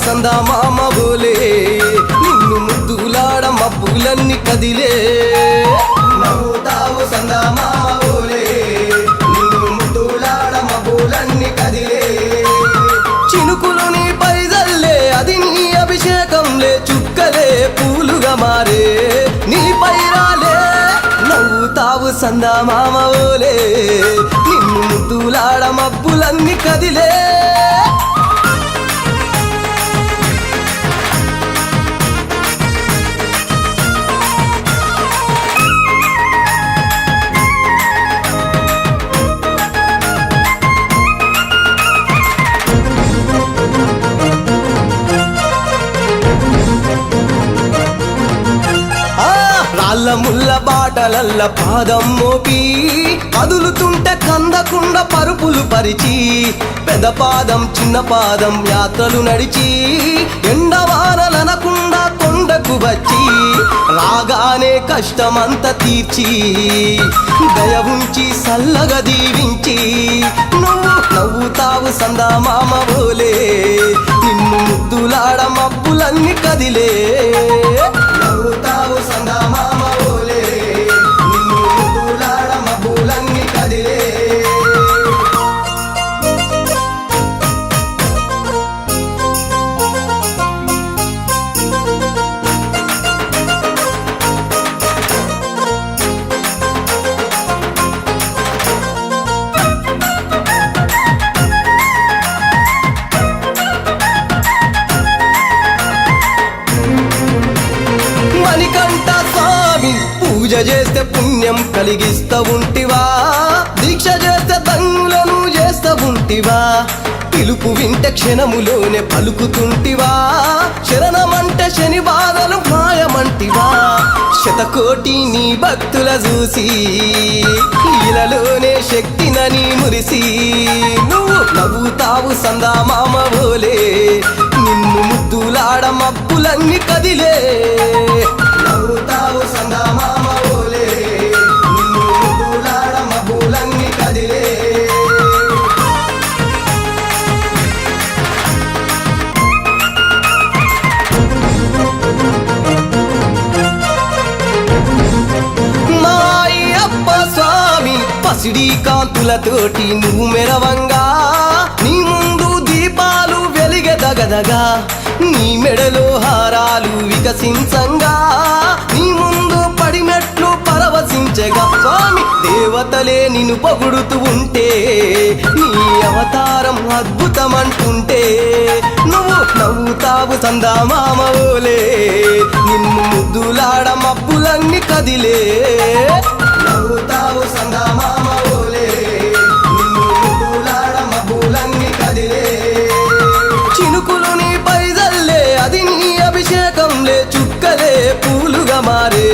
సందా మామ బోలే నిన్ను ముద్దులాడ మబ్బులన్నీ కదిలే నవ్వుతావు సందా మామ బోలే నిన్ను ముద్దులాడ మబ్బులన్నీ కదిలే చినుకులు నీ పైదల్లే అది నీ అభిషేకంలే చుక్కలే పూలుగా మారే నీ పైరాలే నవ్వుతావు సందా మామ బోలే నిన్ను ముద్దులాడ మబ్బులన్నీ కదిలే రాళ్ళ ముళ్ళ బాటలల్ల పాదం మోపి కదులుతుంటే కందకుండా పరుపులు పరిచి పెద్ద పాదం చిన్న పాదం యాత్రలు నడిచి ఎండవానలనకుండా కొండకు వచ్చి రాగానే కష్టమంత తీర్చి దయ ఉంచి సల్లగా దీవించి నువ్వు నవ్వుతావు సందా మామ బోలే నిన్ను ముద్దులాడ మబ్బులన్నీ కదిలే నవ్వుతావు సందా మామ బోలే నిన్ను ముద్దులాడ మబ్బులన్నీ కదిలే మణికంఠ స్వామి పూజ చేస్తే పుణ్యం కలిగిస్తా ఉంటివా దీక్ష చేస్తే తంగులను చేస్తా ఉంటివా పిలుపు వింటే క్షణములోనే పలుకుతుంటివా శరణమంటే శని బాధలు మాయమంటివా శతకోటి నీ భక్తుల చూసి ఇలలోనే శక్తినని మురిసి నువ్వు నవ్వుతావు సందా మామ బోలే నిన్ను ముద్దులాడ మబ్బులన్నీ కదిలే నవ్వుతావు సందా మామ బోలే నిన్ను ముద్దులాడ మబ్బులన్నీ కదిలే మాయప్ప స్వామి పసిడి కాంతులతోటి నువ్వు మెరవంగా నీ ముందు దీపాలు వెలిగెదగదగా నీ మెడలో హారాలు వికసించంగా నీ ముందు పడిమెట్లు పరవశించగా స్వామి దేవతలే నిన్ను పొగుడుతూ ఉంటే నీ అవతారం అద్భుతమంటుంటే నువ్వు నవ్వుతావు సందా మామ బోలే నిన్ను ముద్దులాడ మబ్బులన్నీ కదిలే నవ్వుతావు సందా మామ బోలే నిన్ను ముద్దులాడ మబ్బులన్నీ కదిలే చినుకులు నీ పైదల్లే అది నీ అభిషేకంలే చుక్కలే పూలుగా మారే